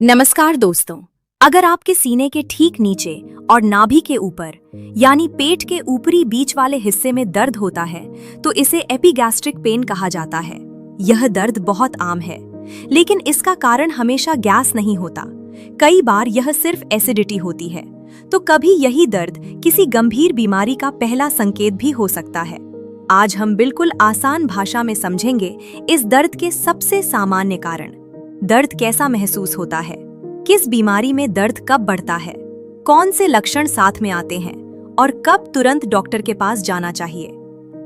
नमस्कार दोस्तों, अगर आपके सीने के ठीक नीचे और नाभि के ऊपर यानी पेट के ऊपरी बीच वाले हिस्से में दर्द होता है तो इसे एपिगैस्ट्रिक पेन कहा जाता है। यह दर्द बहुत आम है, लेकिन इसका कारण हमेशा गैस नहीं होता। कई बार यह सिर्फ एसिडिटी होती है, तो कभी यही दर्द किसी गंभीर बीमारी का पहला संकेत भी हो सकता है। आज हम बिल्कुल आसान भाषा में समझेंगे इस दर्द के सबसे सामान्य कारण। दर्द कैसा महसूस होता है, किस बीमारी में दर्द कब बढ़ता है, कौन से लक्षण साथ में आते हैं और कब तुरंत डॉक्टर के पास जाना चाहिए।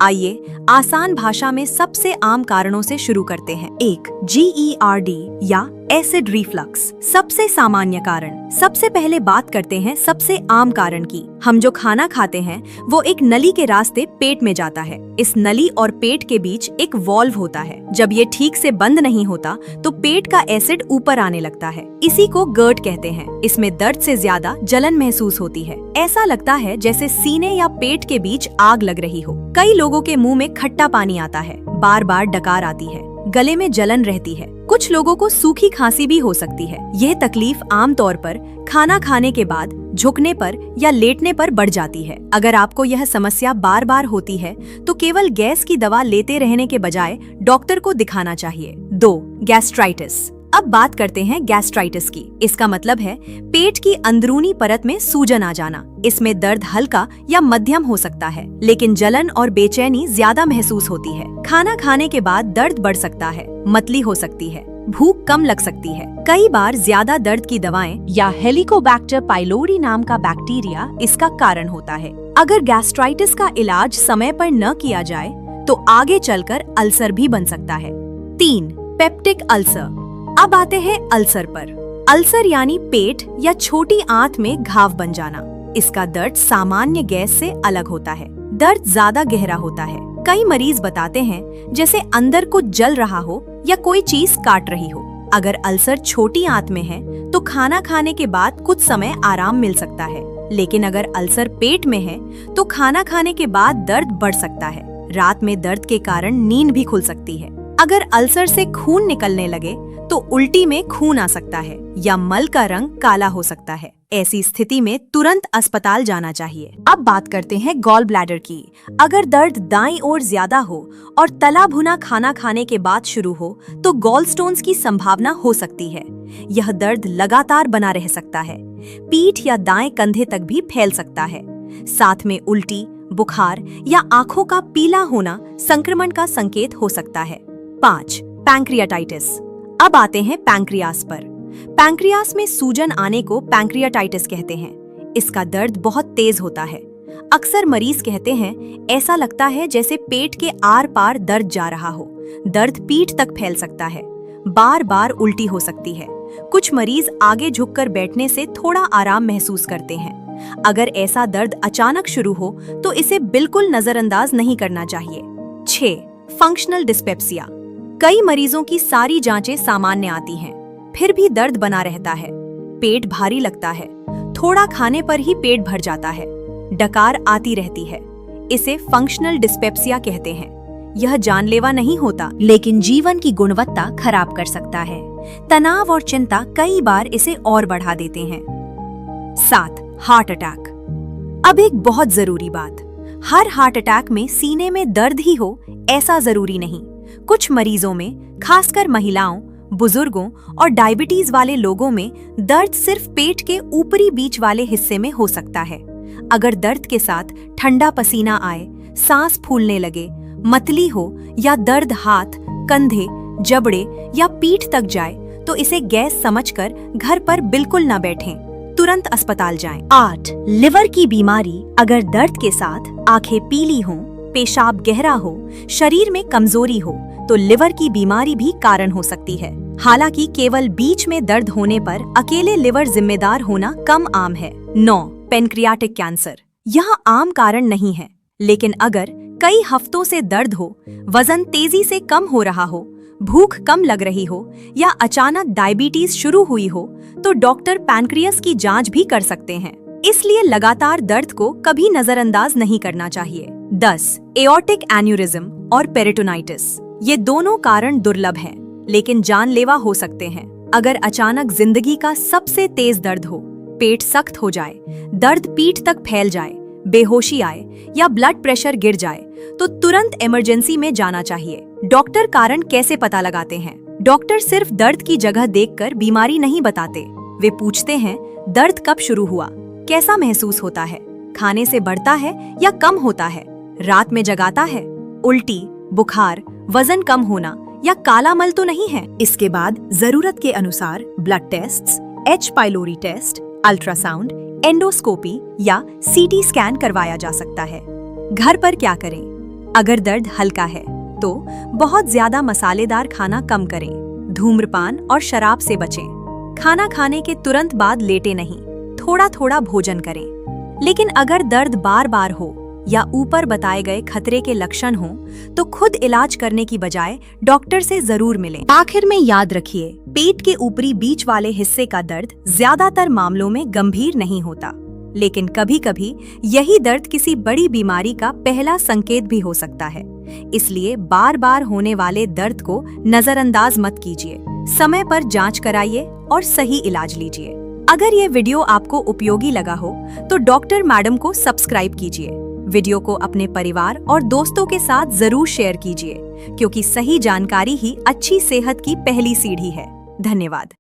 आइए आसान भाषा में सबसे आम कारणों से शुरू करते हैं। 1. GERD या एसिड रिफ्लक्स, सबसे सामान्य कारण। सबसे पहले बात करते हैं सबसे आम कारण की। हम जो खाना खाते हैं वो एक नली के रास्ते पेट में जाता है। इस नली और पेट के बीच एक वॉल्व होता है। जब ये ठीक से बंद नहीं होता तो पेट का एसिड ऊपर आने लगता है। इसी को GERD कहते हैं। इसमें दर्द से ज्यादा जलन महसूस होती है। ऐसा लगता है जैसे सीने या पेट के बीच आग लग रही हो। कई लोगों के मुंह में खट्टा पानी आता है, बार बार डकार आती है, गले में जलन रहती है। कुछ लोगों को सूखी खांसी भी हो सकती है। यह तकलीफ आमतौर पर खाना खाने के बाद झुकने पर या लेटने पर बढ़ जाती है। अगर आपको यह समस्या बार बार होती है तो केवल गैस की दवा लेते रहने के बजाय डॉक्टर को दिखाना चाहिए। 2. गैस्ट्राइटिस। अब बात करते हैं गैस्ट्राइटिस की। इसका मतलब है पेट की अंदरूनी परत में सूजन आ जाना। इसमें दर्द हल्का या मध्यम हो सकता है, लेकिन जलन और बेचैनी ज्यादा महसूस होती है। खाना खाने के बाद दर्द बढ़ सकता है, मतली हो सकती है, भूख कम लग सकती है। कई बार ज्यादा दर्द की दवाएं या हेलिकोबैक्टर पाइलोरी नाम का बैक्टीरिया इसका कारण होता है। अगर गैस्ट्राइटिस का इलाज समय पर न किया जाए तो आगे चलकर अल्सर भी बन सकता है। 3. Peptic ulcer. अब आते हैं अल्सर पर। अल्सर यानी पेट या छोटी आंत में घाव बन जाना। इसका दर्द सामान्य गैस से अलग होता है। दर्द ज्यादा गहरा होता है। कई मरीज बताते हैं जैसे अंदर कुछ जल रहा हो या कोई चीज काट रही हो। अगर अल्सर छोटी आंत में है तो खाना खाने के बाद कुछ समय आराम मिल सकता है, लेकिन अगर अल्सर पेट में है तो खाना खाने के बाद दर्द बढ़ सकता है। रात में दर्द के कारण नींद भी खुल सकती है। अगर अल्सर से खून निकलने लगे तो उल्टी में खून आ सकता है या मल का रंग काला हो सकता है। ऐसी स्थिति में तुरंत अस्पताल जाना चाहिए। अब बात करते हैं गॉल ब्लैडर की। अगर दर्द दाईं ओर ज्यादा हो और तला भुना खाना खाने के बाद शुरू हो तो गॉल स्टोन्स की संभावना हो सकती है। यह दर्द लगातार बना रह सकता है, पीठ या दाएं कंधे तक भी फैल सकता है। साथ में उल्टी, बुखार या आंखों का पीला होना संक्रमण का संकेत हो सकता है। 5. पैंक्रियाटाइटिस। अब आते हैं पैंक्रियास पर। पैंक्रियास में सूजन आने को पैंक्रियाटाइटिस कहते हैं। इसका दर्द बहुत तेज होता है। अक्सर मरीज कहते हैं ऐसा लगता है जैसे पेट के आर पार दर्द जा रहा हो। दर्द पीठ तक फैल सकता है, बार बार उल्टी हो सकती है। कुछ मरीज आगे झुककर बैठने से थोड़ा आराम महसूस करते हैं। अगर ऐसा दर्द अचानक शुरू हो तो इसे बिल्कुल नजरअंदाज नहीं करना चाहिए। 6. Functional dyspepsia. कई मरीजों की सारी जांचें सामान्य आती हैं, फिर भी दर्द बना रहता है। पेट भारी लगता है, थोड़ा खाने पर ही पेट भर जाता है, डकार आती रहती है। इसे फंक्शनल डिस्पेप्सिया कहते हैं। यह जानलेवा नहीं होता, लेकिन जीवन की गुणवत्ता खराब कर सकता है। तनाव और चिंता कई बार इसे और बढ़ा देते हैं। 7. Heart attack. अब एक बहुत जरूरी बात, हर हार्ट अटैक में सीने में दर्द ही हो ऐसा जरूरी नहीं। कुछ मरीजों में, खासकर महिलाओं, बुजुर्गों और डायबिटीज वाले लोगों में दर्द सिर्फ पेट के ऊपरी बीच वाले हिस्से में हो सकता है। अगर दर्द के साथ ठंडा पसीना आए, सांस फूलने लगे, मतली हो या दर्द हाथ, कंधे, जबड़े या पीठ तक जाए तो इसे गैस समझकर घर पर बिल्कुल न बैठें, तुरंत अस्पताल जाएं। 8. लिवर की बीमारी। अगर दर्द के साथ आंखें पीली हों, पेशाब गहरा हो, शरीर में कमजोरी हो तो लिवर की बीमारी भी कारण हो सकती है। हालांकि केवल बीच में दर्द होने पर अकेले लिवर जिम्मेदार होना कम आम है। 9. Pancreatic cancer. यह आम कारण नहीं है, लेकिन अगर कई हफ्तों से दर्द हो, वजन तेजी से कम हो रहा हो, भूख कम लग रही हो या अचानक डायबिटीज शुरू हुई हो तो डॉक्टर पैनक्रियास की जांच भी कर सकते हैं। इसलिए लगातार दर्द को कभी नजरअंदाज नहीं करना चाहिए। 10. एओर्टिक एन्यूरिज्म और पेरिटोनाइटिस। ये दोनों कारण दुर्लभ हैं, लेकिन जानलेवा हो सकते हैं। अगर अचानक जिंदगी का सबसे तेज दर्द हो, पेट सख्त हो जाए, दर्द पीठ तक फैल जाए, बेहोशी आए या ब्लड प्रेशर गिर जाए, तो तुरंत इमरजेंसी में जाना चाहिए। डॉक्टर कारण कैसे पता लगाते हैं? डॉक्टर सिर्फ दर्द की जगह देखकर बीमारी नहीं बताते। वे पूछते हैं, दर्द कब शुरू हुआ, कैसा महसूस होता है, खाने से बढ़ता है या कम होता है, रात में जगाता है, उल्टी, बुखार, वजन कम होना या काला मल तो नहीं है। इसके बाद जरूरत के अनुसार blood tests, H pylori test, ultrasound, endoscopy या सीटी स्कैन करवाया जा सकता है। घर पर क्या करें? अगर दर्द हल्का है तो बहुत ज्यादा मसालेदार खाना कम करें, धूम्रपान और शराब से बचें, खाना खाने के तुरंत बाद लेटे नहीं, थोड़ा थोड़ा भोजन करें। लेकिन अगर दर्द बार बार हो या ऊपर बताए गए खतरे के लक्षण हों, तो खुद इलाज करने की बजाय डॉक्टर से जरूर मिलें। आखिर में याद रखिए, पेट के ऊपरी बीच वाले हिस्से का दर्द ज्यादातर मामलों में गंभीर नहीं होता, लेकिन कभी कभी यही दर्द किसी बड़ी बीमारी का पहला संकेत भी हो सकता है। इसलिए बार बार होने वाले दर्द को नजरअंदाज मत कीजिए, समय पर जांच कराइए और सही इलाज लीजिए। अगर ये वीडियो आपको उपयोगी लगा हो तो डॉक्टर मैडम को सब्सक्राइब कीजिए। वीडियो को अपने परिवार और दोस्तों के साथ जरूर शेयर कीजिए, क्योंकि सही जानकारी ही अच्छी सेहत की पहली सीढ़ी है। धन्यवाद।